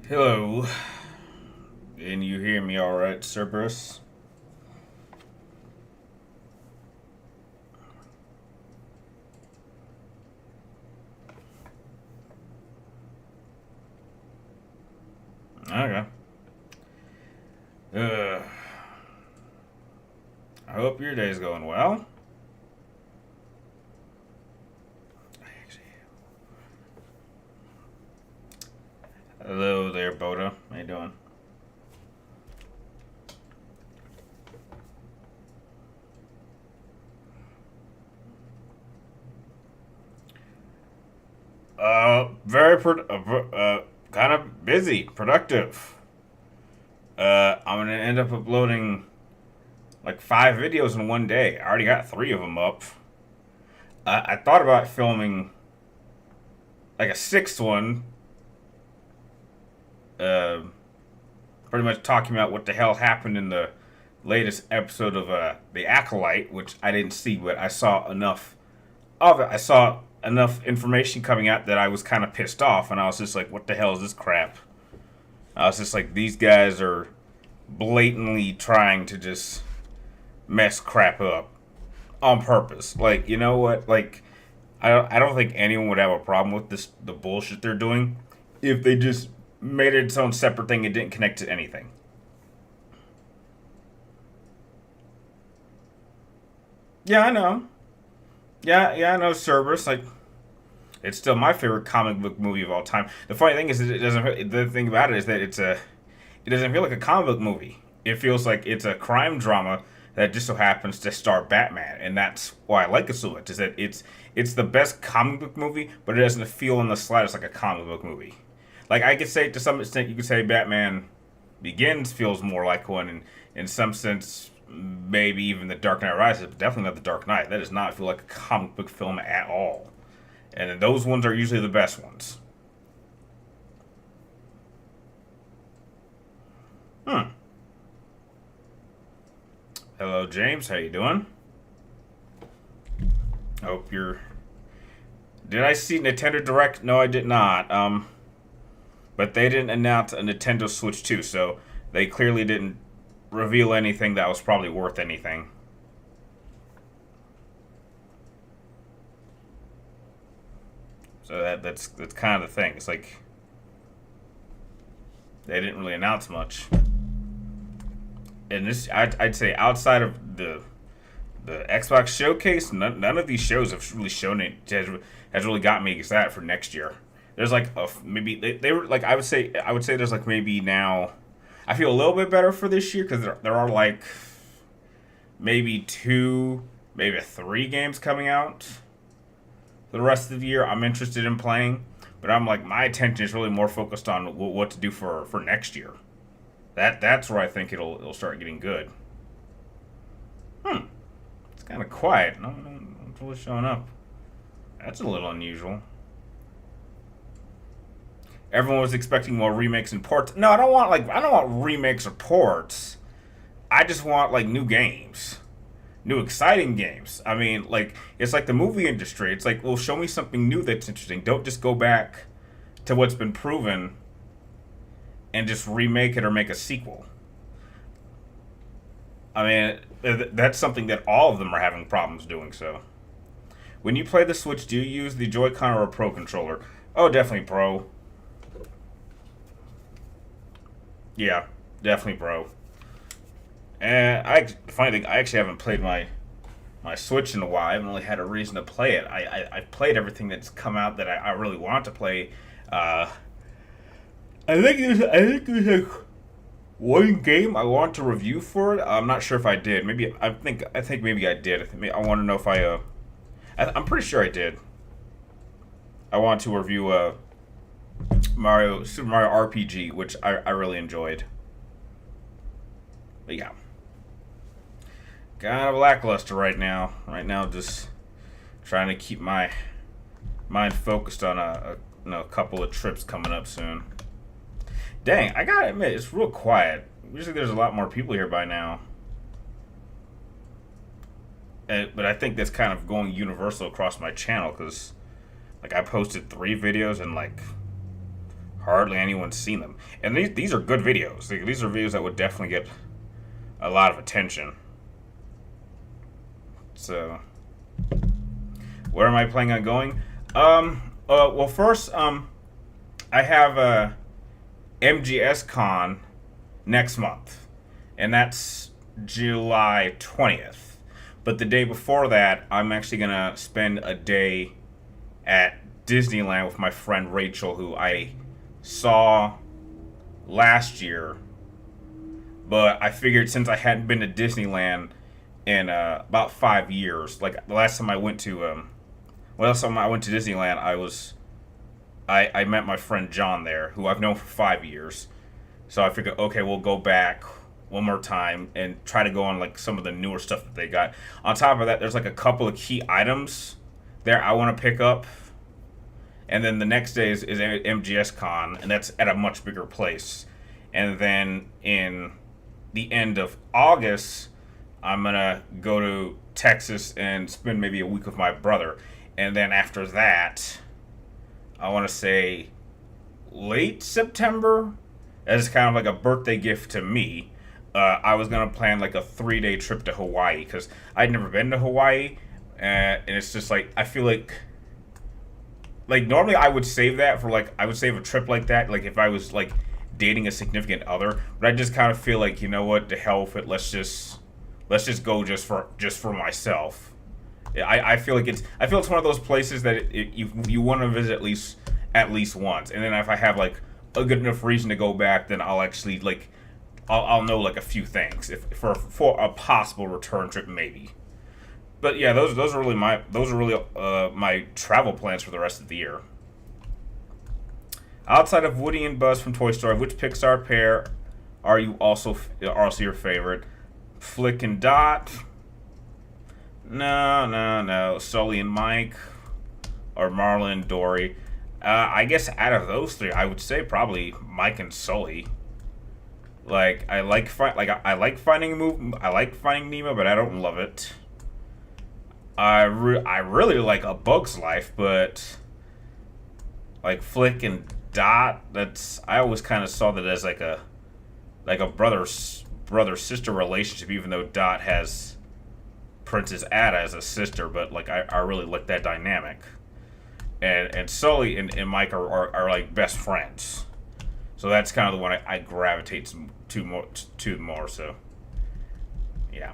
Hello. Can you hear me all right, Cerberus? Okay. Uh, I hope your day's going well. Hello there, Boda. How you doing? Very kind of busy, productive. I'm gonna end up uploading like 5 videos in one day. I already got 3 of them up. I thought about filming like a sixth one. Uh, Pretty much talking about what the hell happened in the latest episode of The Acolyte, which I didn't see, but I saw enough of it. I saw enough information coming out that I was kind of pissed off, and I was just like, what the hell is this crap? I was just like, these guys are blatantly trying to just mess crap up on purpose. Like, you know what? Like, I don't think anyone would have a problem with the bullshit they're doing if they just made it its own separate thing and didn't connect to anything. Yeah, I know. Yeah, I know Cerberus. Like, it's still my favorite comic book movie of all time. The funny thing is, that it doesn't. The thing about it is that it doesn't feel like a comic book movie. It feels like it's a crime drama that just so happens to star Batman, and that's why I like it so much. Is that it's the best comic book movie, but it doesn't feel in the slightest like a comic book movie. Like I could say to some extent, you could say Batman Begins feels more like one, and in some sense, maybe even The Dark Knight Rises, but definitely not The Dark Knight. That does not feel like a comic book film at all. And those ones are usually the best ones. Hmm. Hello, James. How you doing? Hope you're. Did I see Nintendo Direct? No, I did not. But they didn't announce a Nintendo Switch 2, so they clearly didn't reveal anything that was probably worth anything. So that's kind of the thing. It's like they didn't really announce much. And this, I'd say, outside of the Xbox showcase, none of these shows have really shown it has really got me excited for next year. There's like maybe they were like I would say there's like maybe now I feel a little bit better for this year because there are like maybe 2, maybe 3 games coming out for the rest of the year I'm interested in playing, but I'm like my attention is really more focused on what to do for next year. That's where I think it'll start getting good. Hmm, it's kind of quiet. No one's really showing up. That's a little unusual. Everyone was expecting more remakes and ports. No, I don't want remakes or ports. I just want like new games, new exciting games. I mean, like it's like the movie industry. It's like, well, show me something new that's interesting. Don't just go back to what's been proven and just remake it or make a sequel. I mean, that's something that all of them are having problems doing. So, when you play the Switch, do you use the Joy-Con or a Pro controller? Oh, definitely Pro. Yeah, definitely Pro. And funny thing, I actually haven't played my Switch in a while. I haven't really had a reason to play it. I've played everything that's come out that I really want to play. Uh, I think there's like one game I want to review for it. I'm not sure if I did. Maybe I think maybe I did. I want to know if I'm pretty sure I did. I want to review Super Mario RPG, which I really enjoyed. But yeah, kind of lackluster right now. Right now, just trying to keep my mind focused on a couple of trips coming up soon. Dang, I gotta admit, it's real quiet. Usually there's a lot more people here by now. But I think that's kind of going universal across my channel because, like, I posted 3 videos and, like, Hardly anyone's seen them, and these are good videos. These are videos that would definitely get a lot of attention. So, where am I planning on going? Well, first, I have MGS Con next month, and that's July 20th. But the day before that, I'm actually gonna spend a day at Disneyland with my friend Rachel, who I saw last year. But I figured since I hadn't been to Disneyland in about 5 years, like the last time I went to last time I went to Disneyland, I met my friend John there, who I've known for 5 years. So I figured, okay, we'll go back one more time and try to go on like some of the newer stuff that they got. On top of that, there's like a couple of key items there I want to pick up. And then the next day is MGS Con, and that's at a much bigger place. And then in the end of August, I'm gonna go to Texas and spend maybe a week with my brother. And then after that, I want to say late September, as kind of like a birthday gift to me. I was gonna plan like a 3-day trip to Hawaii because I'd never been to Hawaii, and it's just like I feel like normally I would save that for like I would save a trip like that like if I was like dating a significant other, but I just kind of feel like, you know what, to hell with it, let's just go just for myself. I feel like it's one of those places that you want to visit at least once, and then if I have like a good enough reason to go back, then I'll actually like I'll know like a few things if for a possible return trip maybe. But yeah, those are really my travel plans for the rest of the year. Outside of Woody and Buzz from Toy Story, which Pixar pair are also your favorite? Flick and Dot? No. Sully and Mike, or Marlin and Dory. I guess out of those three, I would say probably Mike and Sully. Like I like finding Nemo, but I don't love it. I really like A Bug's Life, but like Flick and Dot, I always kind of saw that as like a brother sister relationship, even though Dot has Princess Ada as a sister, but like I really like that dynamic. And Sully and Mike are like best friends, so that's kind of the one I gravitate to more. So yeah.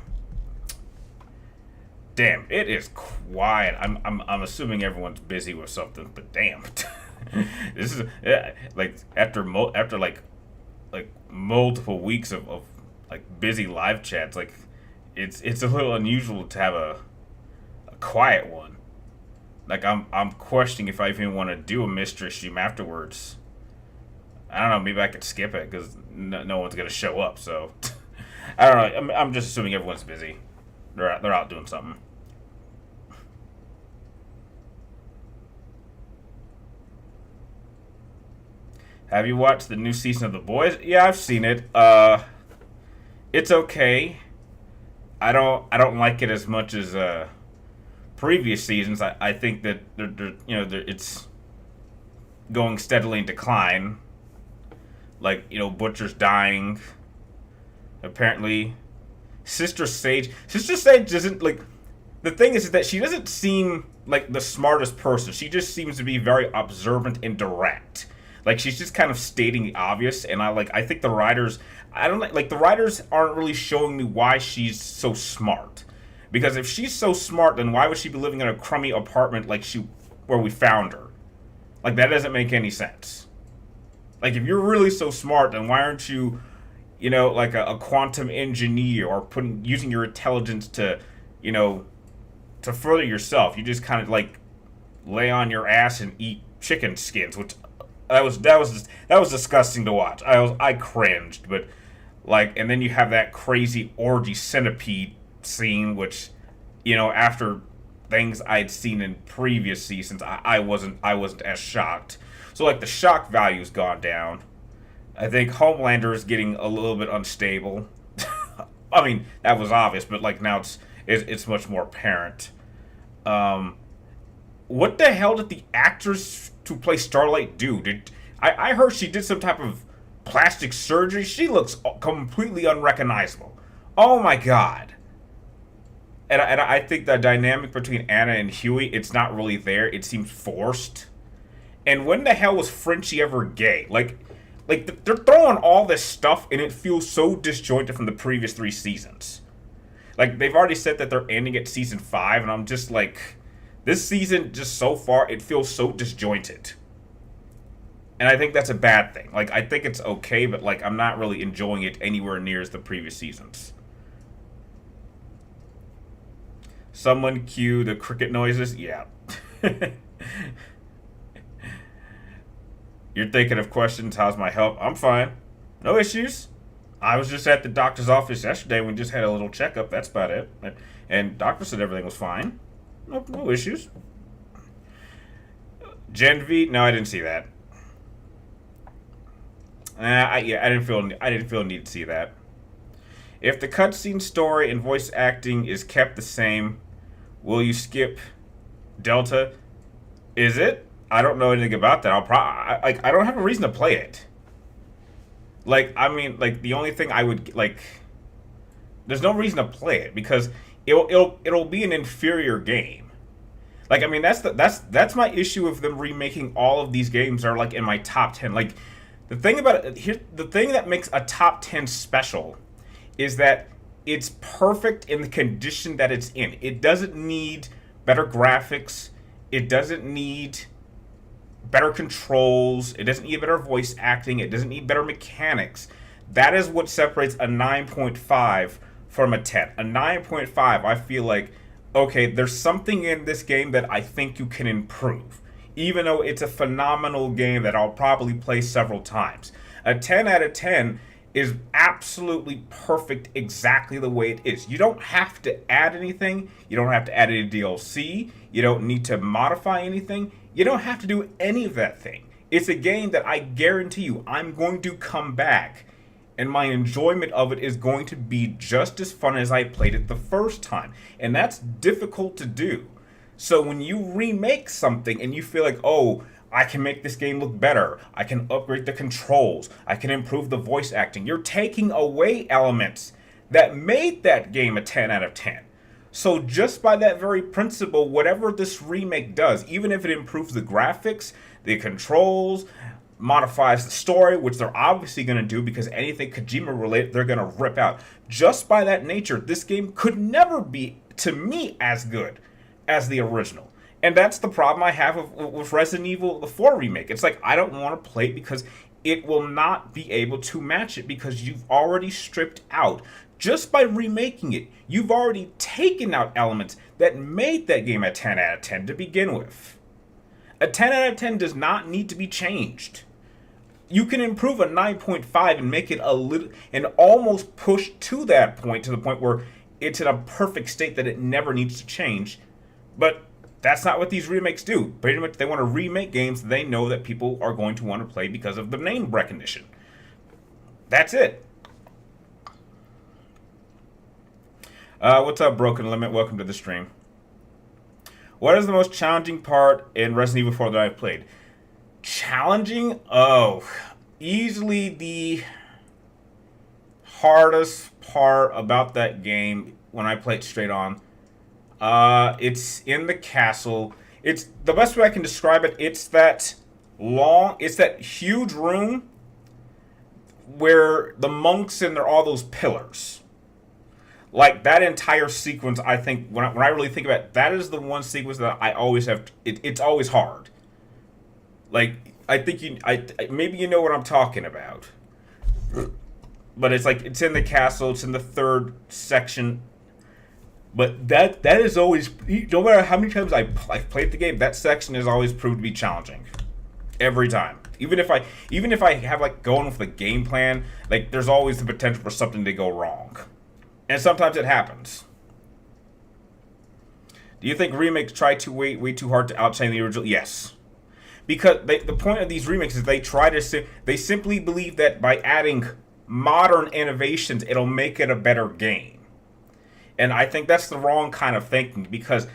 Damn, it is quiet. I'm assuming everyone's busy with something, but damn, this is like after multiple weeks of like busy live chats. Like it's a little unusual to have a quiet one. Like I'm questioning if I even want to do a mystery stream afterwards. I don't know. Maybe I could skip it because no one's gonna show up. So I don't know. I'm just assuming everyone's busy. They're out doing something. Have you watched the new season of The Boys? Yeah, I've seen it. It's okay. I don't like it as much as previous seasons. I think that it's going steadily in decline. Like, Butcher's dying. Apparently, Sister Sage doesn't like. The thing is that she doesn't seem like the smartest person. She just seems to be very observant and direct. Like, she's just kind of stating the obvious, and I think the writers, I don't like the writers aren't really showing me why she's so smart. Because if she's so smart, then why would she be living in a crummy apartment where we found her? Like, that doesn't make any sense. Like, if you're really so smart, then why aren't you, like a quantum engineer or using your intelligence to, to further yourself? You just kind of like lay on your ass and eat chicken skins, which that was disgusting to watch. I cringed, but like, and then you have that crazy orgy centipede scene, which, after things I'd seen in previous seasons, I wasn't as shocked. So like the shock value's gone down. I think Homelander is getting a little bit unstable. I mean, that was obvious, but like now it's much more apparent. What the hell did the actress to play Starlight do? I heard she did some type of plastic surgery. She looks completely unrecognizable. Oh my god. And I think the dynamic between Anna and Huey, it's not really there. It seems forced. And when the hell was Frenchie ever gay? Like they're throwing all this stuff, and it feels so disjointed from the previous 3 seasons. Like they've already said that they're ending at season 5, and I'm just like, this season just so far it feels so disjointed. And I think that's a bad thing. Like I think it's okay, but like I'm not really enjoying it anywhere near as the previous seasons. Someone cue the cricket noises. Yeah. You're thinking of questions. How's my health? I'm fine. No issues. I was just at the doctor's office yesterday. We just had a little checkup. That's about it. And doctor said everything was fine. No issues. Gen V? No, I didn't see that. I didn't feel a need to see that. If the cutscene story and voice acting is kept the same, will you skip Delta? Is it? I don't know anything about that. I don't have a reason to play it. Like, I mean, like the only thing I would like, there's no reason to play it because it'll be an inferior game. Like, I mean, that's my issue with them remaking all of these games are like in my top 10. Like, the thing about it here, the thing that makes a top 10 special is that it's perfect in the condition that it's in. It doesn't need better graphics. It doesn't need better controls. It doesn't need better voice acting. It doesn't need better mechanics. That is what separates a 9.5 from a 10. A 9.5, I feel like, okay, there's something in this game that I think you can improve, even though it's a phenomenal game that I'll probably play several times. A 10 out of 10 is absolutely perfect exactly the way it is. You don't have to add anything. You don't have to add any DLC. You don't need to modify anything. You don't have to do any of that thing. It's a game that I guarantee you I'm going to come back, and my enjoyment of it is going to be just as fun as I played it the first time. And that's difficult to do. So when you remake something and you feel like, oh, I can make this game look better, I can upgrade the controls, I can improve the voice acting, you're taking away elements that made that game a 10 out of 10. So just by that very principle, whatever this remake does, even if it improves the graphics, the controls, modifies the story, which they're obviously going to do because anything Kojima related they're going to rip out. Just by that nature, this game could never be, to me, as good as the original. And that's the problem I have with Resident Evil 4 remake. It's like, I don't want to play it because it will not be able to match it because you've already stripped out. Just by remaking it, you've already taken out elements that made that game a 10 out of 10 to begin with. A 10 out of 10 does not need to be changed. You can improve a 9.5 and make it a little, and almost push to that point, to the point where it's in a perfect state that it never needs to change. But that's not what these remakes do. Pretty much they want to remake games they know that people are going to want to play because of the name recognition. That's it. What's up, Broken Limit? Welcome to the stream. What is the most challenging part in Resident Evil 4 that I've played? Challenging? Oh, easily the hardest part about that game when I played straight on. It's in the castle. It's the best way I can describe it. It's that huge room where the monks and there are all those pillars. Like that entire sequence, I think when I really think about it, that is the one sequence that I always have. It's always hard. Like I think maybe you know what I'm talking about. But it's like it's in the castle. It's in the third section. But that is always, no matter how many times I've played the game, that section has always proved to be challenging. Every time. Even if I have like going with the game plan, like there's always the potential for something to go wrong. And sometimes it happens. Do you think remakes try to way too hard to outshine the original? Yes. Because the point of these remakes is they simply believe that by adding modern innovations, it'll make it a better game. And I think that's the wrong kind of thinking because,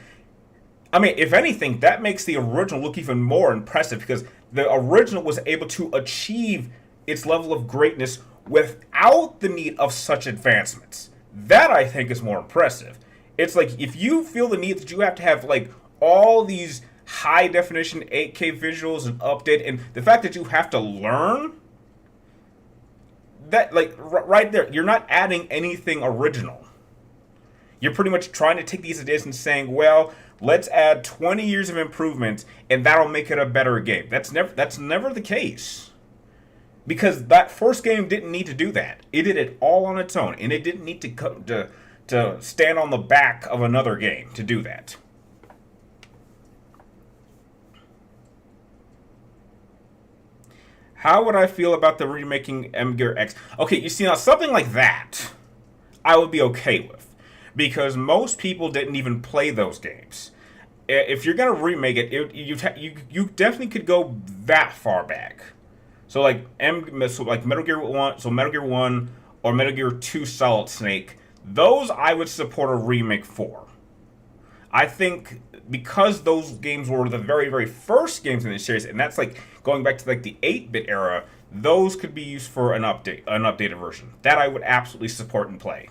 I mean, if anything, that makes the original look even more impressive because the original was able to achieve its level of greatness without the need of such advancements. That I think is more impressive. It's like if you feel the need that you have to have like all these high definition 8K visuals and update, and the fact that you have to learn that, like right there, you're not adding anything original. You're pretty much trying to take these ideas and saying, well, let's add 20 years of improvements and that'll make it a better game. That's never the case. Because that first game didn't need to do that. It did it all on its own, and it didn't need to stand on the back of another game to do that. How would I feel about the remaking Metal X? Okay, you see, now something like that, I would be okay with, because most people didn't even play those games. If you're gonna remake it, you definitely could go that far back. So like Metal Gear 1, so Metal Gear 1 or Metal Gear 2 Solid Snake, those I would support a remake for. I think because those games were the very, very first games in the series, and that's like going back to like the 8-bit era, those could be used for an updated version. That I would absolutely support and play.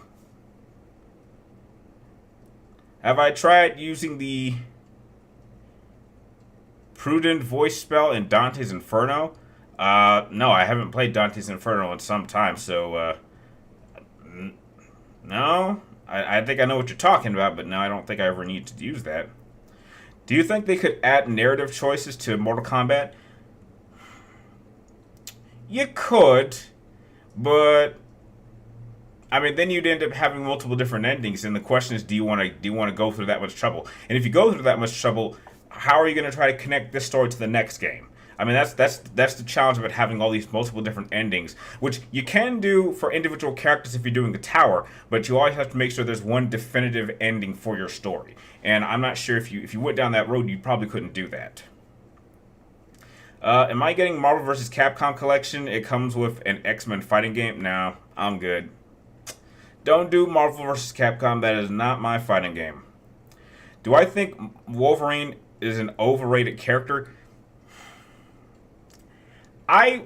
Have I tried using the Prudent voice spell in Dante's Inferno? No, I haven't played Dante's Inferno in some time, so, no. I think I know what you're talking about, but no, I don't think I ever need to use that. Do you think they could add narrative choices to Mortal Kombat? You could, but I mean, then you'd end up having multiple different endings, and the question is, do you want to go through that much trouble? And if you go through that much trouble, how are you going to try to connect this story to the next game? I mean, that's the challenge of it, having all these multiple different endings, which you can do for individual characters if you're doing the tower, but you always have to make sure there's one definitive ending for your story. And I'm not sure if you went down that road, you probably couldn't do that. Am I getting Marvel vs. Capcom Collection? It comes with an X-Men fighting game? No, I'm good. Don't do Marvel vs. Capcom. That is not my fighting game. Do I think Wolverine is an overrated character? I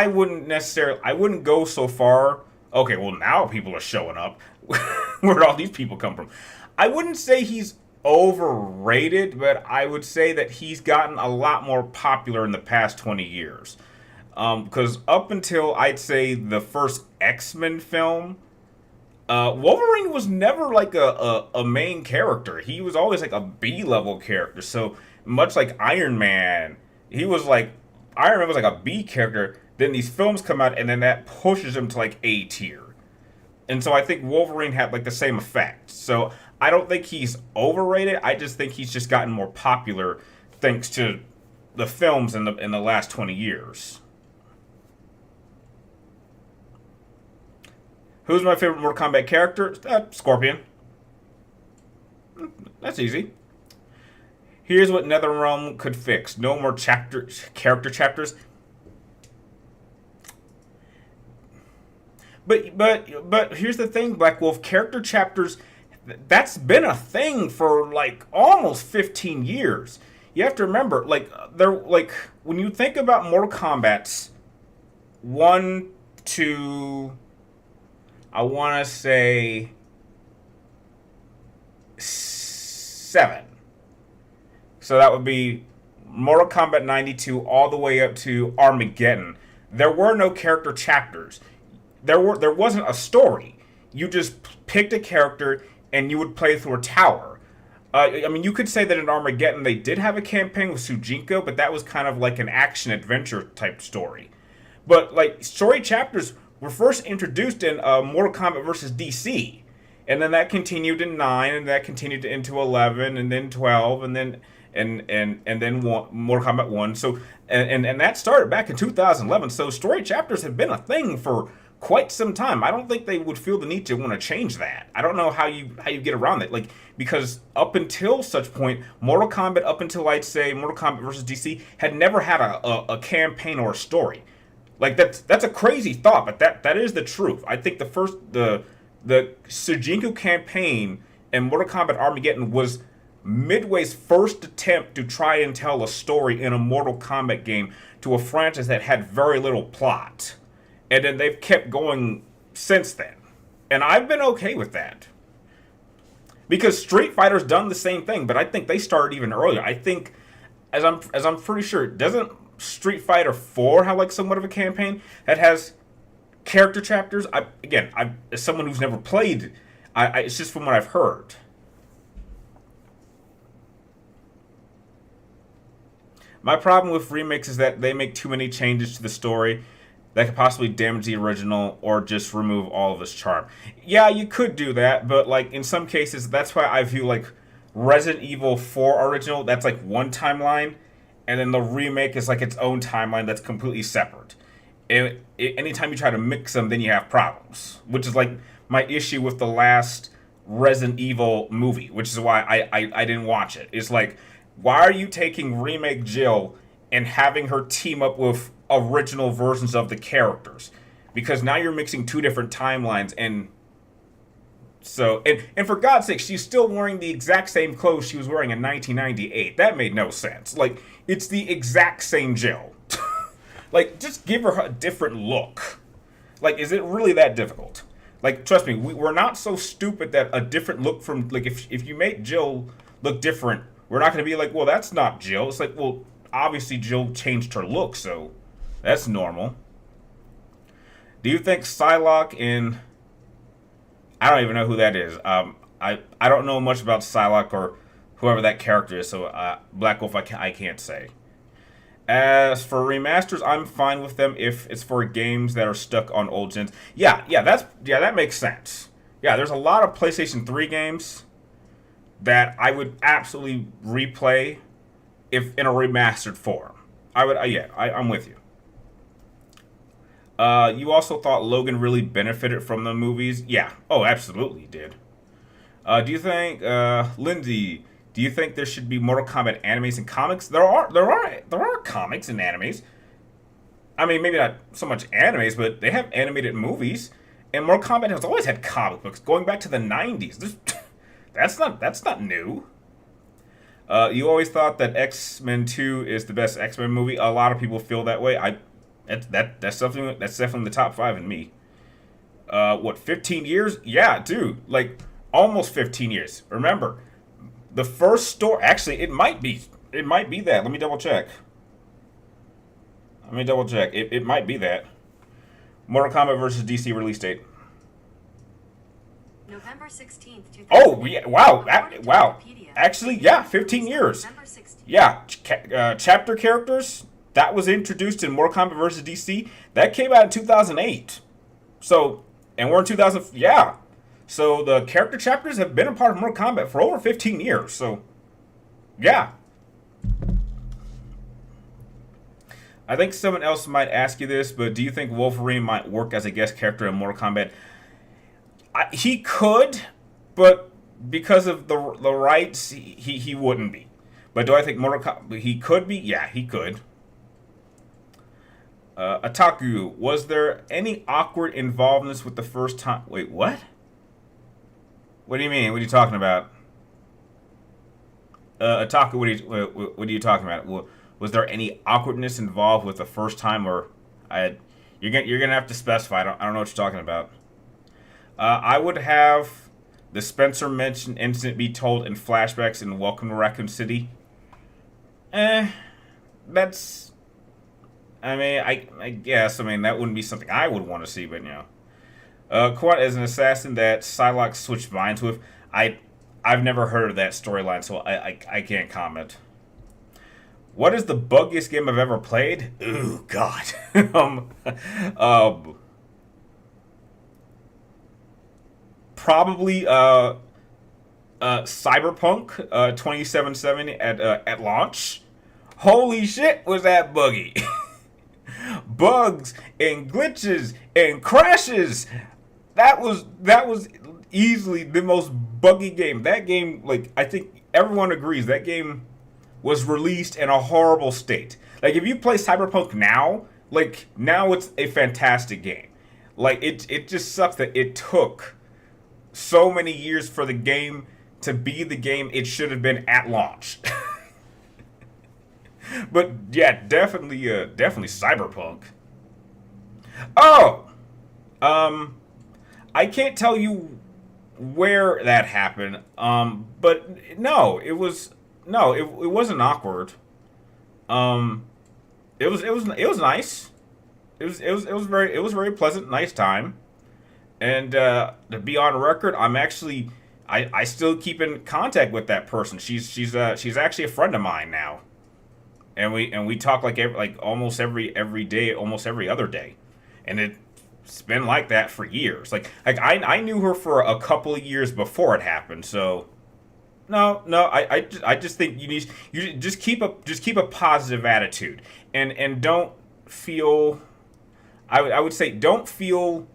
wouldn't go so far. Okay, well, now people are showing up. Where'd all these people come from? I wouldn't say he's overrated, but I would say that he's gotten a lot more popular in the past 20 years. Because up until, I'd say, the first X-Men film, Wolverine was never like a main character. He was always like a B-level character. So much like Iron Man, Iron Man was like a B character. Then these films come out, and then that pushes him to like A tier. And so I think Wolverine had like the same effect. So I don't think he's overrated. I just think he's just gotten more popular thanks to the films in the last 20 years. Who's my favorite Mortal Kombat character? Scorpion. That's easy. Here's what NetherRealm could fix. No more character chapters. But here's the thing, Black Wolf. Character chapters, that's been a thing for like almost 15 years. You have to remember, when you think about Mortal Kombat's 1 to, I want to say 7. So that would be Mortal Kombat 92 all the way up to Armageddon. There were no character chapters. There wasn't a story. You just picked a character and you would play through a tower. I mean, you could say that in Armageddon they did have a campaign with Sujinko, but that was kind of like an action-adventure type story. But like story chapters were first introduced in Mortal Kombat vs. DC. And then that continued in 9, and that continued into 11, and then 12, and then Mortal Kombat 1. So and that started back in 2011. So story chapters have been a thing for quite some time. I don't think they would feel the need to want to change that. I don't know how you get around that. Like, because up until such point, Mortal Kombat, up until I'd say Mortal Kombat vs. DC, had never had a campaign or a story. Like that's a crazy thought, but that is the truth. I think the Sujinko campaign and Mortal Kombat Armageddon was Midway's first attempt to try and tell a story in a Mortal Kombat game to a franchise that had very little plot. And then they've kept going since then. And I've been okay with that. Because Street Fighter's done the same thing, but I think they started even earlier. I think, as I'm pretty sure, doesn't Street Fighter 4 have like somewhat of a campaign that has character chapters? As someone who's never played, it's just from what I've heard. My problem with remakes is that they make too many changes to the story that could possibly damage the original or just remove all of its charm. Yeah, you could do that, but like in some cases, that's why I view like Resident Evil 4 original, that's like one timeline, and then the remake is like its own timeline that's completely separate. Anytime you try to mix them, then you have problems, which is like my issue with the last Resident Evil movie, which is why I didn't watch it. It's like, why are you taking remake Jill and having her team up with original versions of the characters? Because now you're mixing two different timelines, and so and for God's sake, she's still wearing the exact same clothes she was wearing in 1998. That made no sense. Like, it's the exact same Jill. Like, just give her a different look. Like, is it really that difficult? Like, trust me, we're not so stupid that a different look from, like, if you make Jill look different, we're not going to be like, well, that's not Jill. It's like, well, obviously Jill changed her look, so that's normal. Do you think Psylocke in... I don't even know who that is. I don't know much about Psylocke or whoever that character is, so Black Wolf I can't say. As for remasters, I'm fine with them if it's for games that are stuck on old gens. Yeah, that makes sense. Yeah, there's a lot of PlayStation 3 games that I would absolutely replay if in a remastered form. I'm with you. You also thought Logan really benefited from the movies? Yeah. Oh, absolutely did. Do you think, Lindsay, do you think there should be Mortal Kombat animes and comics? There are comics and animes. I mean, maybe not so much animes, but they have animated movies. And Mortal Kombat has always had comic books going back to the 90s. That's not new. You always thought that X-Men 2 is the best X-Men movie. A lot of people feel that way. That's definitely the top 5 in me. 15 years? Yeah, dude. Like, almost 15 years. Remember, the first story... Actually, it might be that. Let me double check. It might be that. Mortal Kombat versus DC release date. November 16th, 2000. Oh, yeah, wow. Actually, yeah, 15 years. Yeah, chapter characters, that was introduced in Mortal Kombat vs. DC. That came out in 2008. So, and we're in 2000, yeah. So the character chapters have been a part of Mortal Kombat for over 15 years. So, yeah. I think someone else might ask you this, but do you think Wolverine might work as a guest character in Mortal Kombat? He could, but because of the rights, he wouldn't be. But do I think Mortal Kombat, he could be? Yeah, he could. Ataku, was there any awkward involvements with the first time? Wait, what? What do you mean? What are you talking about? Ataku, what are you talking about? Was there any awkwardness involved with the first time, or you're gonna have to specify? I don't know what you're talking about. I would have the Spencer mentioned incident be told in flashbacks in Welcome to Raccoon City. That's... I mean, I guess. I mean, that wouldn't be something I would want to see, but, you know. Quant as an assassin that Psylocke switched minds with, I've never heard of that storyline, so I can't comment. What is the buggiest game I've ever played? Ooh, God. Probably Cyberpunk 2077 at launch. Holy shit, was that buggy. Bugs and glitches and crashes. That was easily the most buggy game. That game, like, I think everyone agrees that game was released in a horrible state. Like, if you play Cyberpunk now, like, now it's a fantastic game. Like, it just sucks that it took so many years for the game to be the game it should have been at launch. But yeah, definitely Cyberpunk. Oh, I can't tell you where that happened. But no, it wasn't awkward. Um, it was nice. It was very pleasant, nice time. And to be on record, I still keep in contact with that person. She's actually a friend of mine now, and we talk like almost every day, almost every other day, and it's been like that for years. I knew her for a couple of years before it happened. So no, I just think you just keep a positive attitude, and don't feel. I would say don't feel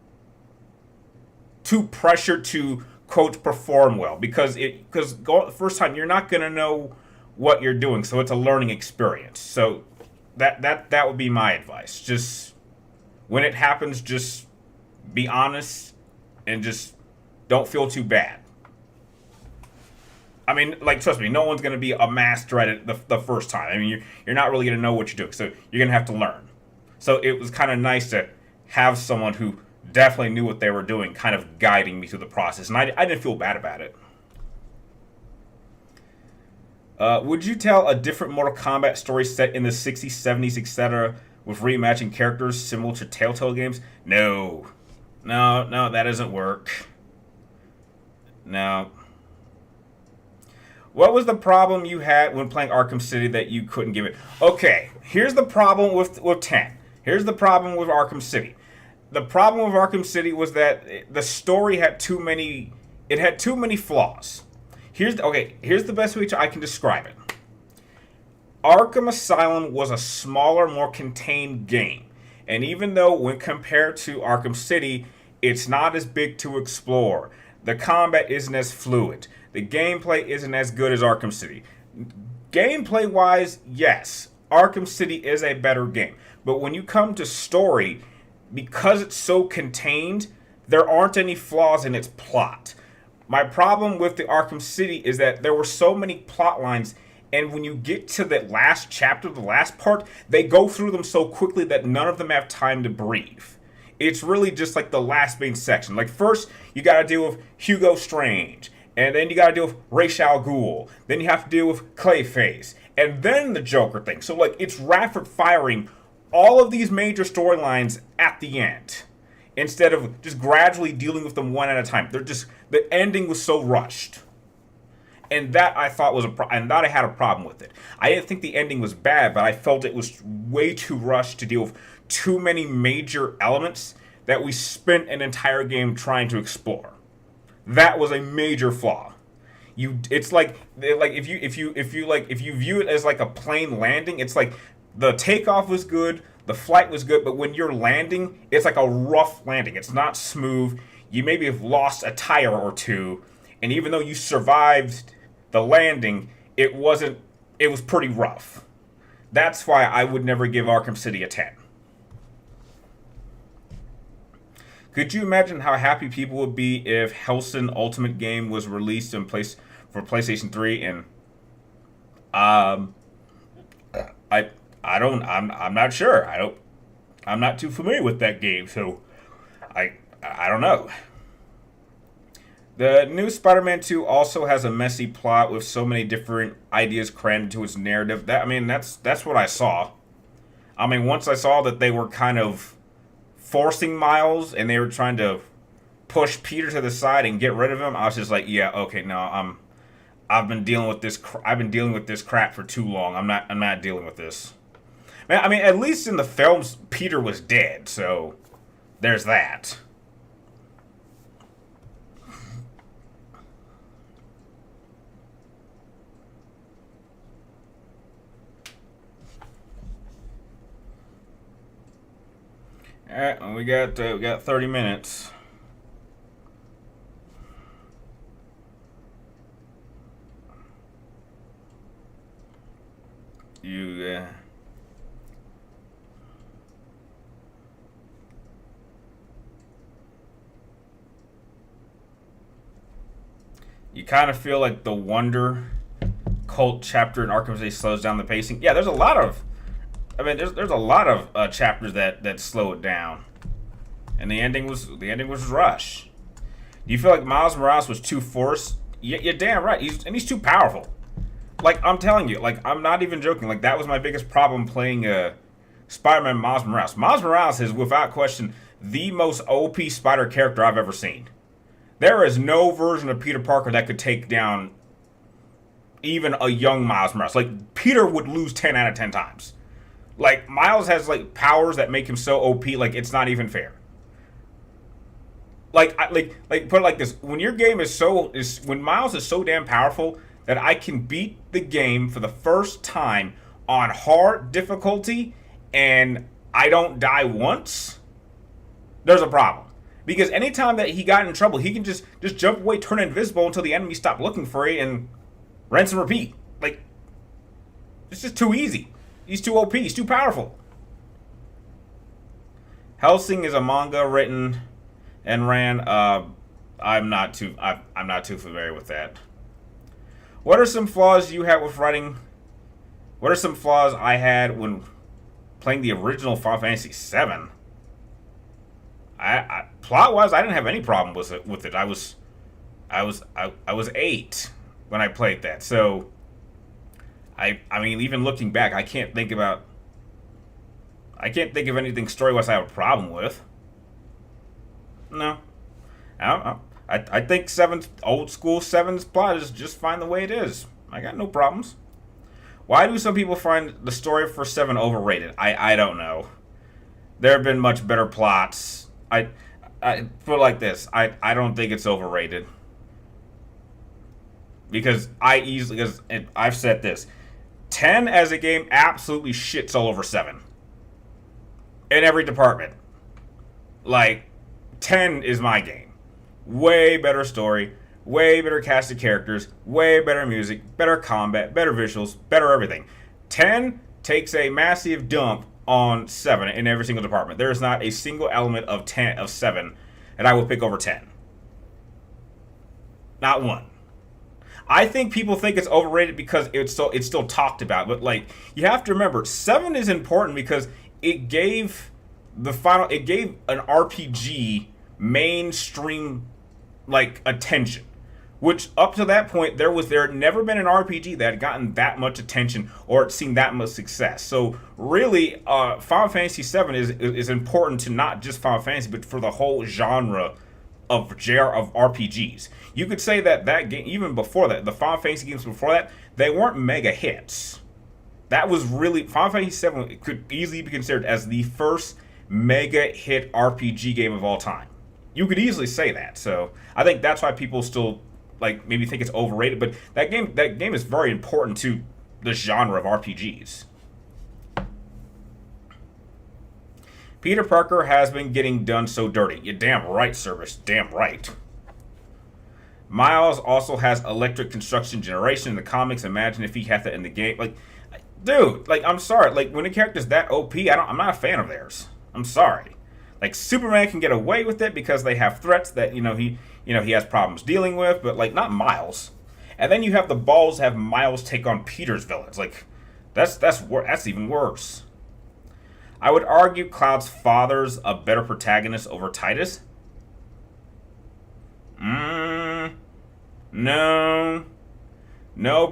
too pressured to quote perform well, because first time you're not gonna know what you're doing, so it's a learning experience. So that would be my advice. Just when it happens, just be honest and just don't feel too bad. I mean, like, trust me, no one's gonna be a master at it the first time. I mean, you're not really gonna know what you're doing, so you're gonna have to learn. So it was kind of nice to have someone who definitely knew what they were doing, kind of guiding me through the process, and I didn't feel bad about it. Would you tell a different Mortal Kombat story set in the 60s, 70s, etc., with reimagining characters similar to Telltale games? No. No, that doesn't work. No. What was the problem you had when playing Arkham City that you couldn't give it? Okay, here's the problem with 10. Here's the problem with Arkham City. The problem with Arkham City was that the story had too many. It had too many flaws. Here's the best way I can describe it. Arkham Asylum was a smaller, more contained game, and even though when compared to Arkham City, it's not as big to explore. The combat isn't as fluid. The gameplay isn't as good as Arkham City. Gameplay wise, yes, Arkham City is a better game. But when you come to story, because it's so contained, there aren't any flaws in its plot. My problem with the Arkham City is that there were so many plot lines, and when you get to the last chapter, the last part, they go through them so quickly that none of them have time to breathe. It's really just like the last main section. Like, first, you gotta deal with Hugo Strange, and then you gotta deal with Ra's al Ghul, then you have to deal with Clayface, and then the Joker thing. So, like, it's rapid firing all of these major storylines at the end, instead of just gradually dealing with them one at a time. The ending was so rushed, and that I thought was and that I had a problem with it. I didn't think the ending was bad, but I felt it was way too rushed to deal with too many major elements that we spent an entire game trying to explore. That was a major flaw. It's like if you view it as like a plane landing, it's like the takeoff was good, the flight was good, but when you're landing, it's like a rough landing. It's not smooth. You maybe have lost a tire or two, and even though you survived the landing, it was pretty rough. That's why I would never give Arkham City a 10. Could you imagine how happy people would be if Hellsing Ultimate Game was released for PlayStation 3? And I'm not sure. I'm not too familiar with that game, so I don't know. The new Spider-Man 2 also has a messy plot with so many different ideas crammed into its narrative. That's what I saw. I mean, once I saw that they were kind of forcing Miles and they were trying to push Peter to the side and get rid of him, I was just like, yeah, okay, no, I've been dealing with this. I've been dealing with this crap for too long. I'm not dealing with this. Man, I mean, at least in the films, Peter was dead, so there's that. All right, well, we got 30 minutes. You You kind of feel like the Wonder Cult chapter in Arkham City slows down the pacing. Yeah, there's a lot of, I mean, there's a lot of chapters that slow it down, and the ending was rush. Do you feel like Miles Morales was too forced? You're damn right. He's too powerful. Like, I'm telling you, like, I'm not even joking. Like, that was my biggest problem playing Spider-Man Miles Morales. Miles Morales is, without question, the most OP Spider character I've ever seen. There is no version of Peter Parker that could take down even a young Miles Morales. Like, Peter would lose 10 out of 10 times. Like, Miles has, like, powers that make him so OP, like, it's not even fair. Like put it like this: when your game when Miles is so damn powerful that I can beat the game for the first time on hard difficulty and I don't die once, there's a problem. Because anytime that he got in trouble, he can just jump away, turn invisible until the enemy stop looking for it, and rinse and repeat. Like, it's just too easy. He's too OP. He's too powerful. Hellsing is a manga written and ran. I'm not too familiar with that. What are some flaws you had with writing? What are some flaws I had when playing the original Final Fantasy VII? I plot wise, I didn't have any problem with it. I was 8 when I played that, so I mean, even looking back, I can't think of anything story wise I have a problem with. No. I think old school 7's plot is just fine the way it is. I got no problems. Why do some people find the story for 7 overrated? I don't know. There have been much better plots. I put it like this. I don't think it's overrated. Because I've said this. 10 as a game absolutely shits all over 7. In every department. Like, 10 is my game. Way better story, way better cast of characters, way better music, better combat, better visuals, better everything. 10 takes a massive dump on 7 in every single department. There is not a single element of 7 that I will pick over 10. Not one. I think people think it's overrated because it's still talked about, but like, you have to remember 7 is important because it gave an RPG mainstream like attention, which up to that point there had never been an RPG that had gotten that much attention or had seen that much success. So really, Final Fantasy VII is important to not just Final Fantasy, but for the whole genre of RPGs. You could say that game, even before that, the Final Fantasy games before that, they weren't mega hits. That was really, Final Fantasy VII could easily be considered as the first mega hit RPG game of all time. You could easily say that. So I think that's why people still like maybe think it's overrated. But that game is very important to the genre of RPGs. Peter Parker has been getting done so dirty. You're damn right, Service. Damn right. Miles also has electric construction generation in the comics. Imagine if he had that in the game. Like, dude, like, I'm sorry. Like, when a character's that OP, I'm not a fan of theirs. I'm sorry. Like, Superman can get away with it because they have threats that, he has problems dealing with, but, like, not Miles. And then you have the balls to have Miles take on Peter's villains. Like, that's even worse. I would argue Cloud's father's a better protagonist over Titus. No,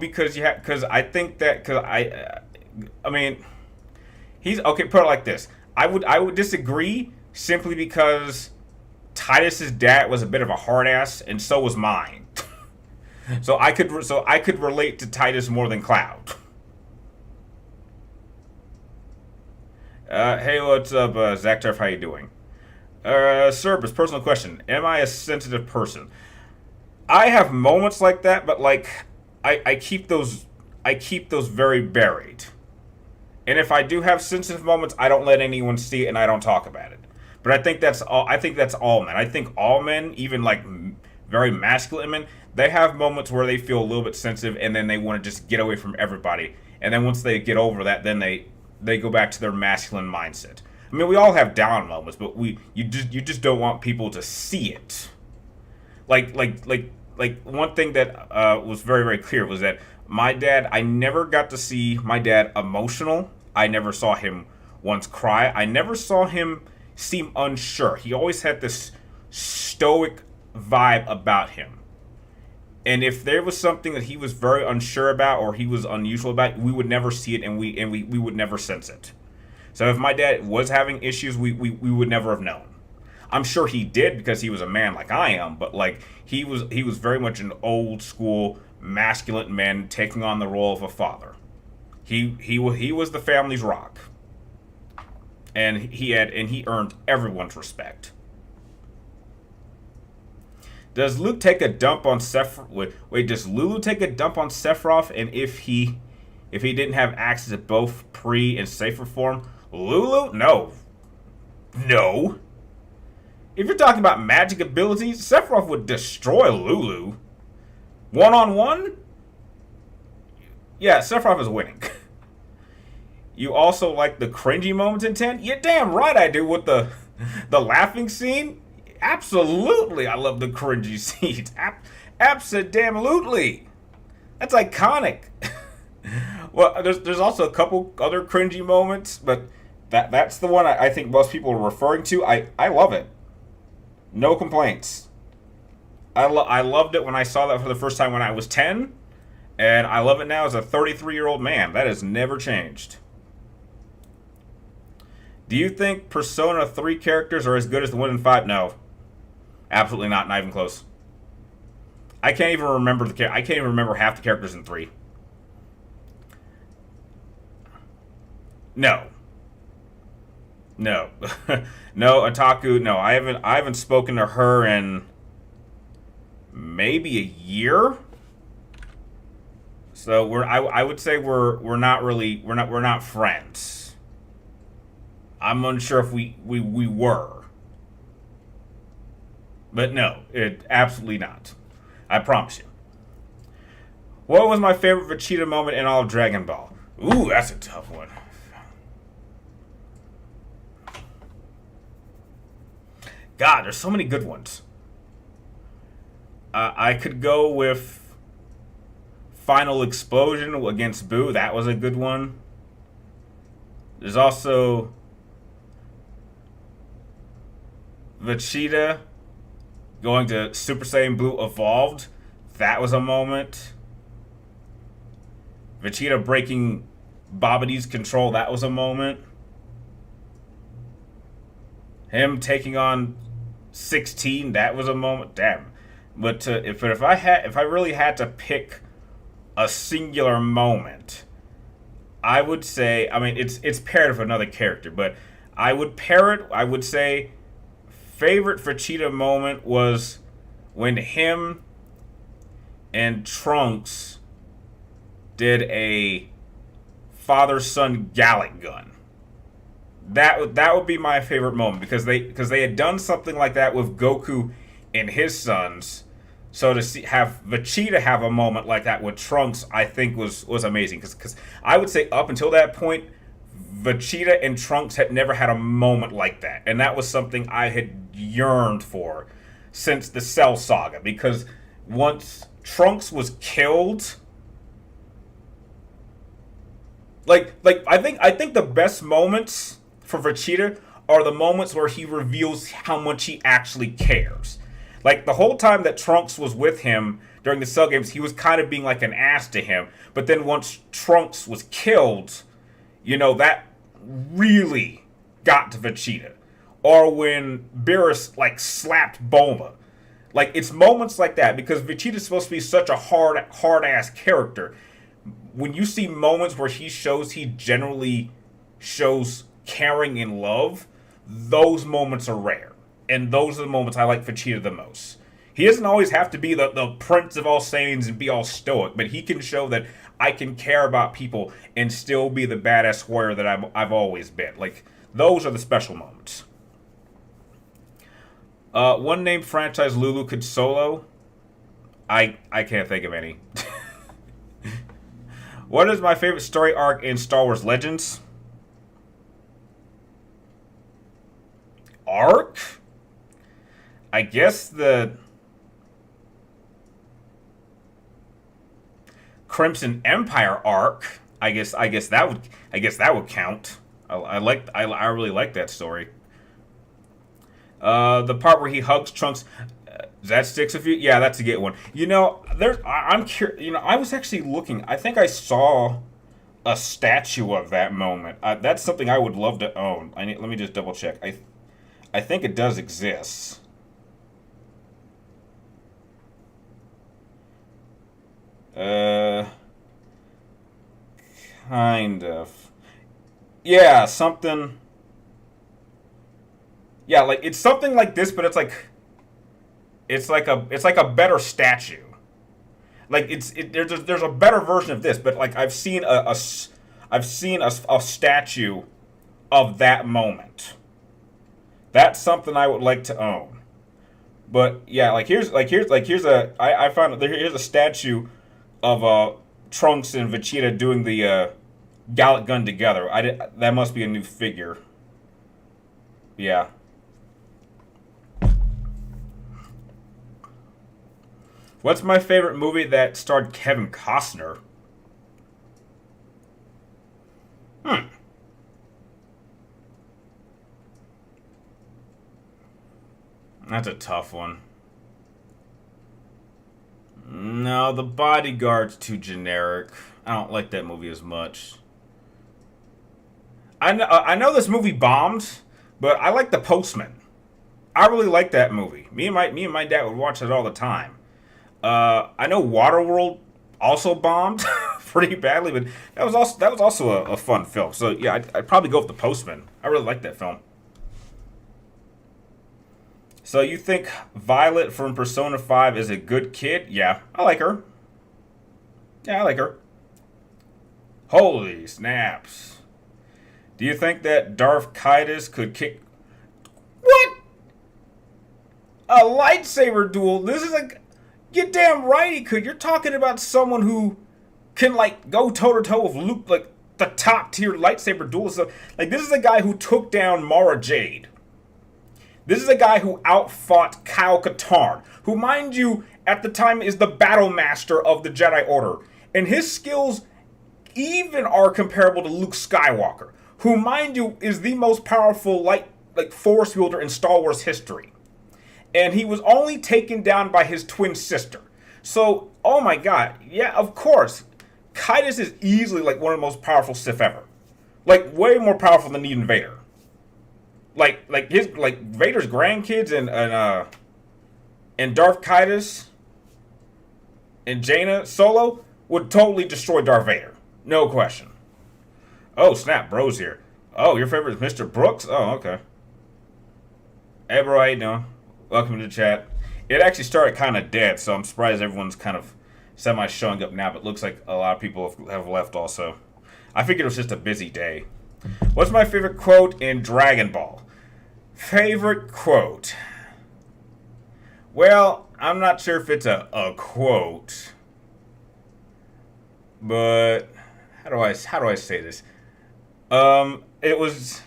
because I think that I mean, he's okay. Put it like this: I would disagree simply because Titus's dad was a bit of a hard ass, and so was mine. so I could relate to Titus more than Cloud. Hey, what's up, Zach Turf? How you doing? Service, personal question. Am I a sensitive person? I have moments like that, but like I keep those very buried. And if I do have sensitive moments, I don't let anyone see it and I don't talk about it. But I think that's all men. I think all men, even like very masculine men, they have moments where they feel a little bit sensitive and then they want to just get away from everybody. And then once they get over that, then they go back to their masculine mindset. I mean, we all have down moments, but you just don't want people to see it. Like like one thing that was very very clear was that my dad. I never got to see my dad emotional. I never saw him once cry. I never saw him seem unsure. He always had this stoic vibe about him. And if there was something that he was very unsure about or he was unusual about, we would never see it, and we would never sense it. So if my dad was having issues, we would never have known. I'm sure he did because he was a man like I am, but like he was very much an old school masculine man taking on the role of a father. He was the family's rock, and he earned everyone's respect. Does Luke take a dump on Sephiroth? Wait, does Lulu take a dump on Sephiroth? And if he didn't have access to both pre and safer form, Lulu? No, no. If you're talking about magic abilities, Sephiroth would destroy Lulu. One on one? Yeah, Sephiroth is winning. You also like the cringy moments in 10? You're damn right I do with the laughing scene. Absolutely, I love the cringy scenes. Absolutely. That's iconic. Well, there's also a couple other cringy moments, but that's the one I think most people are referring to. I love it. No complaints. I loved it when I saw that for the first time when I was 10, and I love it now as a 33-year-old man. That has never changed. Do you think Persona 3 characters are as good as the one in 5? No. Absolutely not. Not even close. I can't even remember I can't even remember half the characters in 3. No. No. No, Otaku, no. I haven't spoken to her in maybe a year. So I would say we're not really we're not friends. I'm unsure if we were. But no, it absolutely not. I promise you. What was my favorite Vegeta moment in all of Dragon Ball? Ooh, that's a tough one. God, there's so many good ones. I could go with Final Explosion against Boo. That was a good one. There's also Vegeta going to Super Saiyan Blue Evolved. That was a moment. Vegeta breaking Babidi's control. That was a moment. Him taking on 16. That was a moment. Damn. But if I really had to pick a singular moment, I would say, I mean, it's paired with another character, but I would pair it. I would say favorite Vegeta moment was when him and Trunks did a father-son Gallic gun. That would be my favorite moment because they had done something like that with Goku and his sons. So to have Vegeta have a moment like that with Trunks, I think was amazing because I would say up until that point, Vegeta and Trunks had never had a moment like that, and that was something I had yearned for since the Cell Saga. Because once Trunks was killed, like I think the best moments for Vegeta are the moments where he reveals how much he actually cares. Like the whole time that Trunks was with him during the Cell games, he was kind of being like an ass to him. But then once Trunks was killed, that really got to Vegeta. Or when Beerus like slapped Bulma. Like it's moments like that because Vegeta's supposed to be such a hard ass character. When you see moments where he generally shows caring and love, those moments are rare. And those are the moments I like Vegeta the most. He doesn't always have to be the prince of all Saiyans and be all stoic, but he can show that I can care about people and still be the badass warrior that I've always been. Like, those are the special moments. One name franchise Lulu could solo. I can't think of any. What is my favorite story arc in Star Wars Legends? Arc? I guess Crimson Empire arc. I guess that would count. I really like that story. The part where he hugs Trunks. Does that sticks with you? Yeah, that's a good one. You know, I'm curious. You know, I was actually looking. I think I saw a statue of that moment. That's something I would love to own. Let me just double check. I think it does exist. Uh, kind of. Yeah, something. Yeah, like it's something like this, but it's like a better statue. Like there's a better version of this, but like I've seen a statue of that moment. That's something I would like to own. But yeah, here's a I found here's a statue of Trunks and Vegeta doing the Gallic Gun together. That must be a new figure. Yeah. What's my favorite movie that starred Kevin Costner? Hmm. That's a tough one. No, The Bodyguard's too generic. I don't like that movie as much. I know this movie bombed, but I like The Postman. I really like that movie. Me and my dad would watch it all the time. I know Waterworld also bombed pretty badly, but that was also a fun film. So yeah, I'd probably go with The Postman. I really like that film. So you think Violet from Persona 5 is a good kid? Yeah, I like her. Yeah, I like her. Holy snaps. Do you think that Darth Kaitis could kick... What? A lightsaber duel? This is like... You're damn right he could. You're talking about someone who can, like, go toe-to-toe with Luke, like, the top-tier lightsaber duelist. Like, this is a guy who took down Mara Jade. This is a guy who outfought Kyle Katarn, who, mind you, at the time is the battle master of the Jedi Order. And his skills even are comparable to Luke Skywalker, who, mind you, is the most powerful force wielder in Star Wars history. And he was only taken down by his twin sister. So, oh my god, yeah, of course, Kaitis is easily like one of the most powerful Sith ever. Like, way more powerful than even Vader. Like Vader's grandkids and Darth Kaitis and Jaina Solo would totally destroy Darth Vader. No question. Oh, snap, bro's here. Oh, your favorite is Mr. Brooks? Oh, okay. Hey, bro, how you doing? Welcome to the chat. It actually started kind of dead, so I'm surprised everyone's kind of semi-showing up now, but it looks like a lot of people have left also. I figured it was just a busy day. What's my favorite quote in Dragon Ball? Favorite quote? Well, I'm not sure if it's a quote, but how do I say this? It was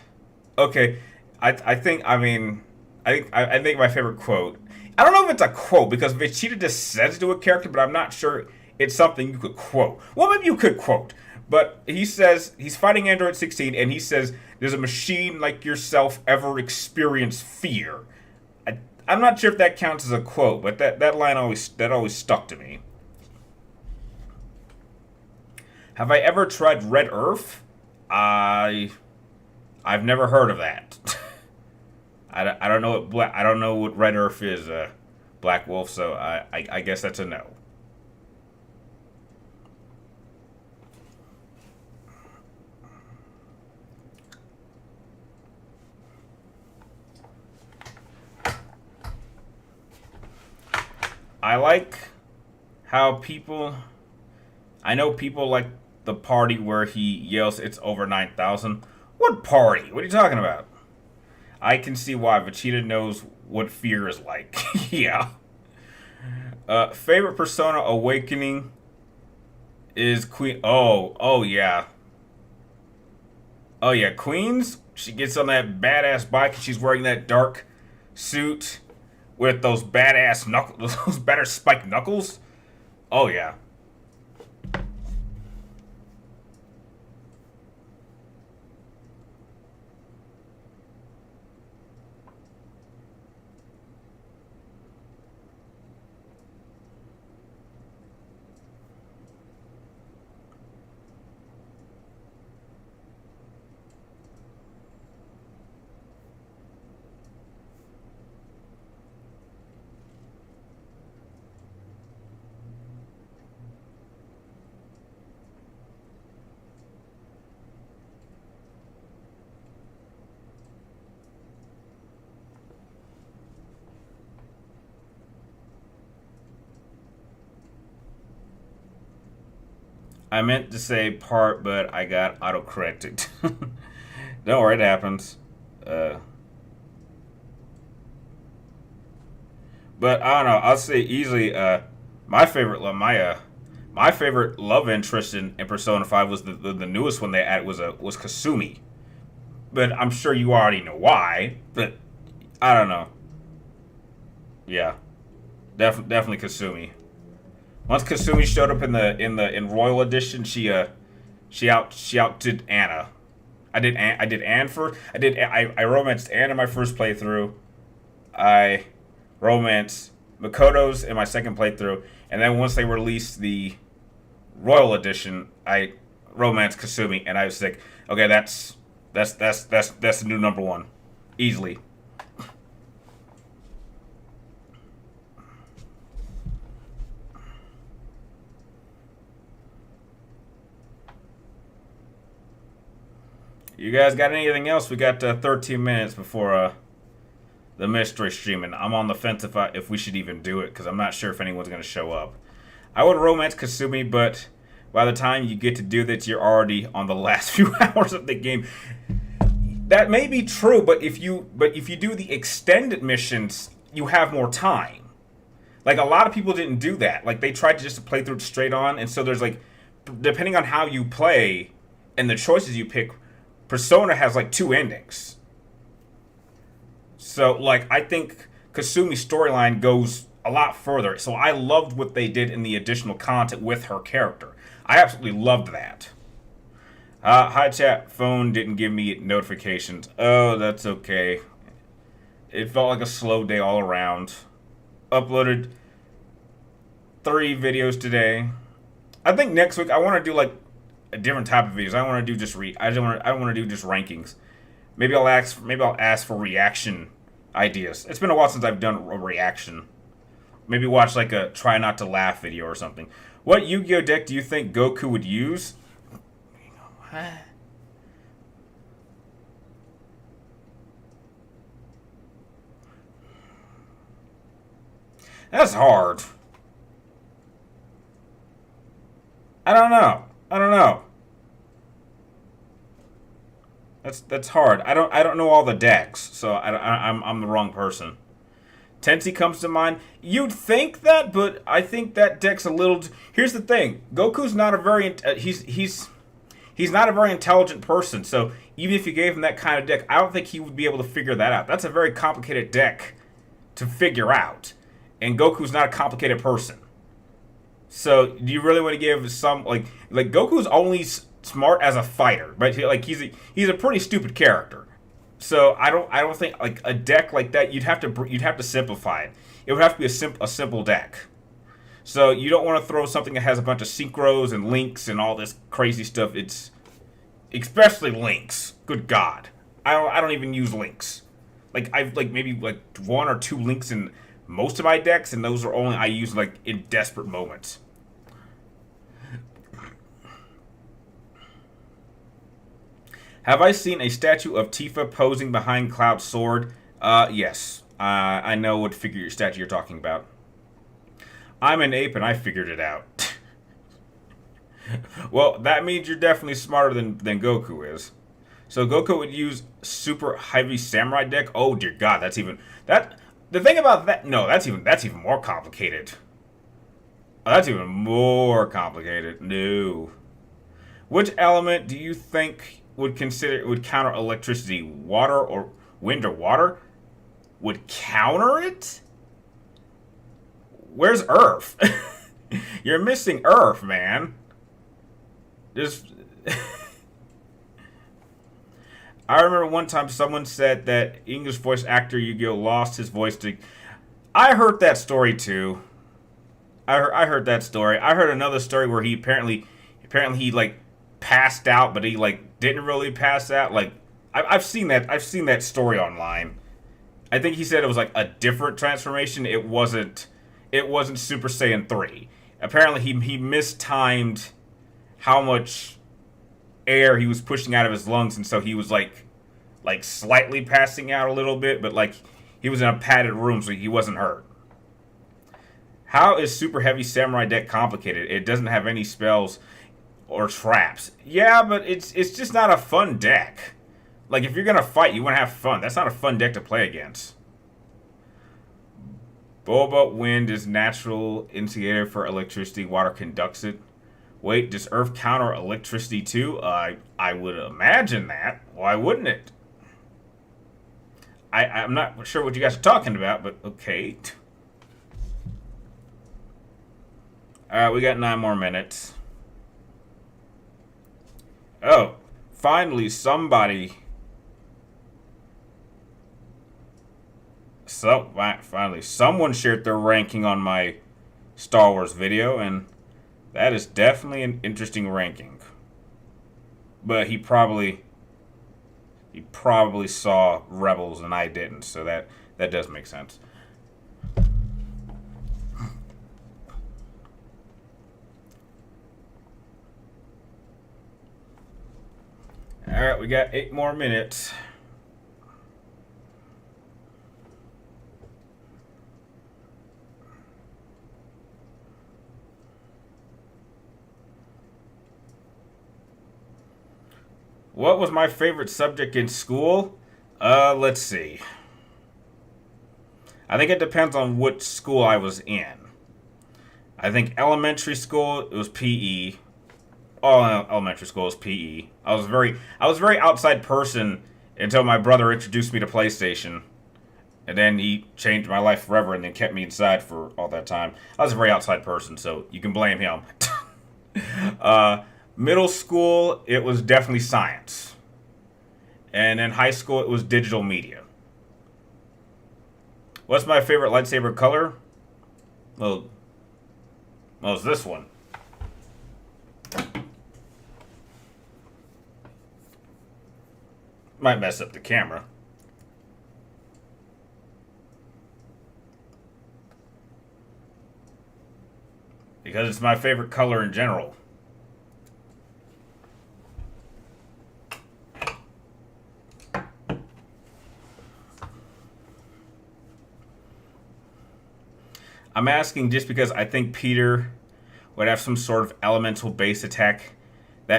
okay. I think my favorite quote. I don't know if it's a quote because Vegeta just says to a character, but I'm not sure it's something you could quote. Well, maybe you could quote. But he says he's fighting Android 16, and he says, "Does a machine like yourself ever experience fear?" I'm not sure if that counts as a quote, but that line always stuck to me. Have I ever tried Red Earth? I've never heard of that. I don't know I don't know what Red Earth is, Black Wolf. So I guess that's a no. I like how I know people like the party where he yells, "It's over 9,000." What party? What are you talking about? I can see why Vegeta knows what fear is like. Yeah. Favorite Persona Awakening is Queen. Oh yeah. Oh yeah, Queens. She gets on that badass bike and she's wearing that dark suit with those badass knuckles, those better spiked knuckles. Oh yeah. I meant to say part, but I got autocorrected. Don't worry, it happens. Uh, but I don't know. I'll say easily. My favorite, my favorite love interest in Persona 5 was the newest one they added was Kasumi. But I'm sure you already know why. But I don't know. Yeah, definitely Kasumi. Once Kasumi showed up in Royal Edition, she outdid Anna. I did Anne for I romanced Anne in my first playthrough. I romanced Makoto's in my second playthrough, and then once they released the Royal Edition, I romanced Kasumi, and I was like, okay, that's the new number one, easily. You guys got anything else? We got 13 minutes before the mystery stream, and I'm on the fence if we should even do it because I'm not sure if anyone's going to show up. I would romance Kasumi, but by the time you get to do that, you're already on the last few hours of the game. That may be true, but if you do the extended missions, you have more time. Like a lot of people didn't do that. Like they tried to just play through it straight on, and so there's like, depending on how you play and the choices you pick, Persona has like two endings. So like I think Kasumi's storyline goes a lot further. So I loved what they did in the additional content with her character. I absolutely loved that. Hi chat, phone didn't give me notifications. Oh, that's okay. It felt like a slow day all around. Uploaded 3 videos today. I think next week I want to do like a different type of videos. I don't want to do just I don't want to do just rankings. Maybe I'll ask for reaction ideas. It's been a while since I've done a reaction. Maybe watch like a try not to laugh video or something. What Yu-Gi-Oh deck do you think Goku would use? That's hard. I don't know. I don't know. That's hard. I don't know all the decks, so I'm the wrong person. Tensi comes to mind. You'd think that, but I think that deck's a little. Here's the thing: Goku's not a very he's not a very intelligent person. So even if you gave him that kind of deck, I don't think he would be able to figure that out. That's a very complicated deck to figure out, and Goku's not a complicated person. So do you really want to give some like Goku's only smart as a fighter, but he's a pretty stupid character. So I don't think like a deck like that you'd have to simplify it. It would have to be a simple deck. So you don't want to throw something that has a bunch of synchros and links and all this crazy stuff. It's especially links. Good God, I don't even use links. Like I've like maybe like 1 or 2 links in most of my decks, and those are only I use like in desperate moments. Have I seen a statue of Tifa posing behind Cloud's sword? Yes. I know what figure statue you're talking about. I'm an ape and I figured it out. Well, that means you're definitely smarter than Goku is. So Goku would use super heavy samurai deck. Oh dear God, that's even that. The thing about that, no, that's even more complicated. Oh, that's even more complicated. No. Which element do you think would counter electricity? Water or wind or water? Would counter it? Where's Earth? You're missing Earth, man. Just I remember one time someone said that English voice actor Yu-Gi-Oh lost his voice to. I heard that story too. I heard that story. I heard another story where he apparently he like passed out, but he like didn't really pass out. Like I've seen that story online. I think he said it was like a different transformation. It wasn't Super Saiyan 3. Apparently he mistimed how much air he was pushing out of his lungs, and so he was like slightly passing out a little bit, but like he was in a padded room, so he wasn't hurt. How is Super Heavy Samurai deck complicated? It doesn't have any spells. or traps. Yeah, but it's just not a fun deck. Like, if you're gonna fight, you wanna have fun. That's not a fun deck to play against. Boba Wind is natural instigator for electricity. Water conducts it. Wait, does Earth counter electricity too? I would imagine that. Why wouldn't it? I'm not sure what you guys are talking about, but okay. Alright, we got 9 more minutes. Oh, finally somebody... finally, someone shared their ranking on my Star Wars video, and that is definitely an interesting ranking. But he probably saw Rebels and I didn't, so that does make sense. Alright, we got 8 more minutes. What was my favorite subject in school? Let's see. I think it depends on what school I was in. I think elementary school, it was PE. All elementary school was PE. I was a very outside person until my brother introduced me to PlayStation. And then he changed my life forever and then kept me inside for all that time. I was a very outside person, so you can blame him. Middle school, it was definitely science. And in high school, it was digital media. What's my favorite lightsaber color? Well, it's this one. Might mess up the camera. Because it's my favorite color in general. I'm asking just because I think Peter would have some sort of elemental base attack.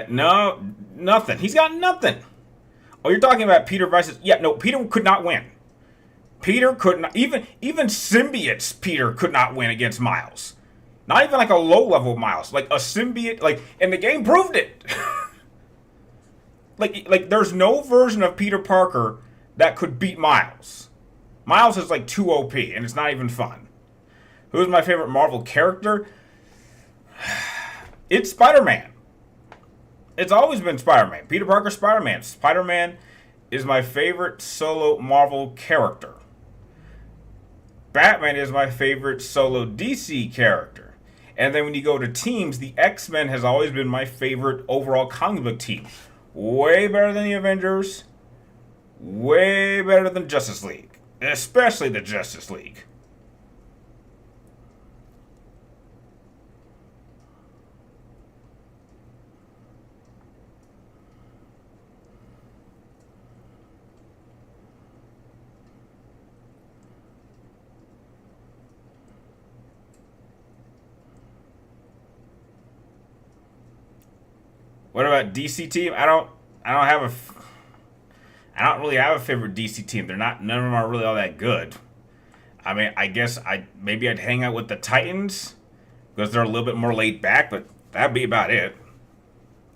Nothing. He's got nothing. Oh, you're talking about Peter versus... Yeah, no, Peter could not win. Peter could not... Even symbiotes Peter could not win against Miles. Not even like a low-level Miles. Like a symbiote... Like, and the game proved it. like, there's no version of Peter Parker that could beat Miles. Miles is like too OP, and it's not even fun. Who's my favorite Marvel character? It's Spider-Man. It's always been Spider-Man. Peter Parker, Spider-Man. Spider-Man is my favorite solo Marvel character. Batman is my favorite solo DC character. And then when you go to teams, the X-Men has always been my favorite overall comic book team. Way better than the Avengers. Way better than Justice League. Especially the Justice League. What about DC team? I don't really have a favorite DC team. None of them are really all that good. I mean, I guess I'd hang out with the Titans because they're a little bit more laid back, but that'd be about it.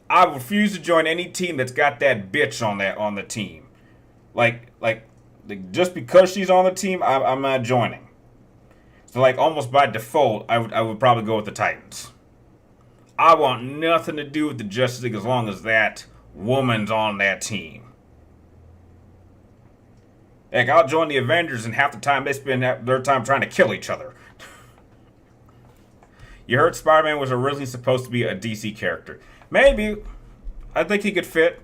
I refuse to join any team that's got that bitch on the team. Like just because she's on the team, I'm not joining. So like almost by default, I would probably go with the Titans. I want nothing to do with the Justice League as long as that woman's on that team. Heck, I'll join the Avengers and half the time they spend their time trying to kill each other. You heard Spider-Man was originally supposed to be a DC character. Maybe. I think he could fit.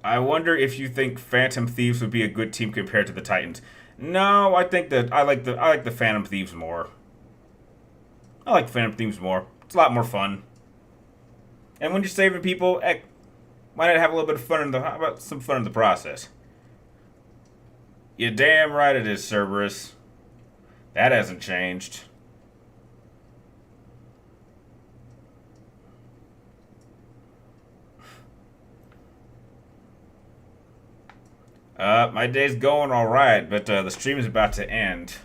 I wonder if you think Phantom Thieves would be a good team compared to the Titans. No, I think that I like the Phantom Thieves more. I like Phantom Thieves more. It's a lot more fun. And when you're saving people, heck, why not have a little bit of fun how about some fun in the process? You're damn right it is, Cerberus. That hasn't changed. My day's going all right, but the stream is about to end,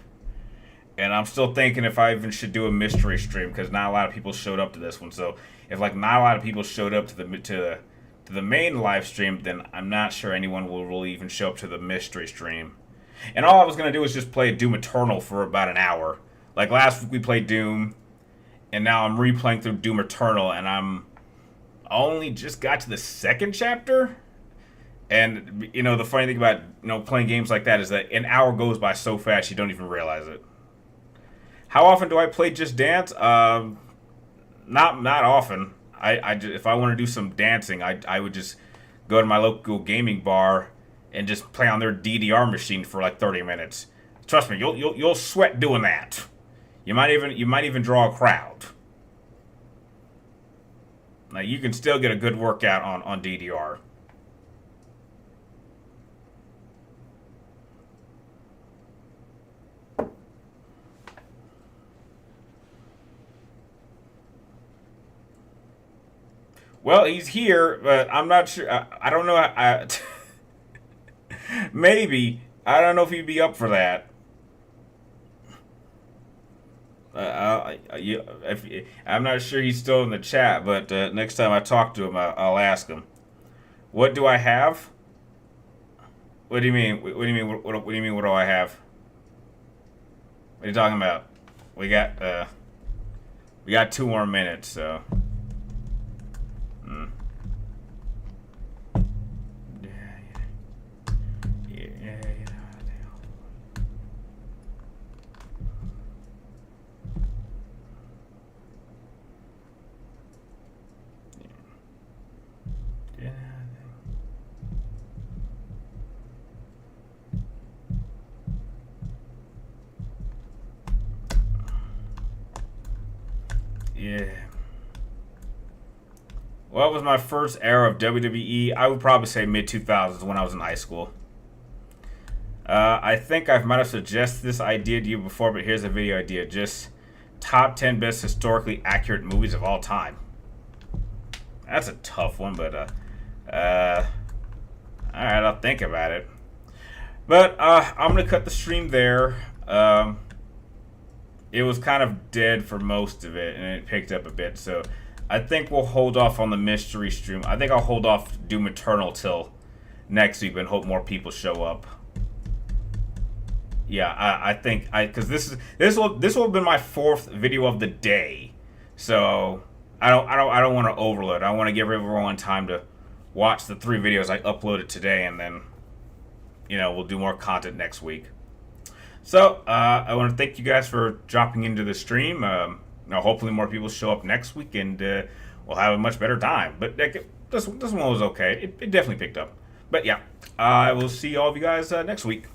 and I'm still thinking if I even should do a mystery stream because not a lot of people showed up to this one. So if like not a lot of people showed up to the main live stream, then I'm not sure anyone will really even show up to the mystery stream. And all I was gonna do was just play Doom Eternal for about an hour. Like last week we played Doom, and now I'm replaying through Doom Eternal, and I only just got to the second chapter. And you know the funny thing about playing games like that is that an hour goes by so fast you don't even realize it. How often do I play Just Dance? Not often. If I want to do some dancing, I would just go to my local gaming bar and just play on their DDR machine for like 30 minutes. Trust me, you'll sweat doing that. You might even draw a crowd. Now you can still get a good workout on DDR. Well, he's here, but I'm not sure. I don't know. Maybe. I don't know if he'd be up for that. I'm not sure he's still in the chat, but next time I talk to him, I'll ask him. What do I have? What do you mean? What do you mean? What do you mean? What do I have? What are you talking about? We got 2 more minutes, so. Yeah. What was my first era of WWE? I would probably say mid 2000s when I was in high school. I think I might have suggested this idea to you before, but here's a video idea. Just top 10 best historically accurate movies of all time. That's a tough one, but alright, I'll think about it. But I'm gonna cut the stream there. It was kind of dead for most of it, and it picked up a bit. So I think we'll hold off on the mystery stream. I think I'll hold off Doom Eternal till next week and hope more people show up. Yeah, I think because this will have been my 4th video of the day, so I don't want to overload. I want to give everyone time to watch the 3 videos I uploaded today, and then we'll do more content next week. So I want to thank you guys for dropping into the stream. Hopefully more people show up next week, and we'll have a much better time. But this one was okay. It definitely picked up. But yeah, I will see all of you guys next week.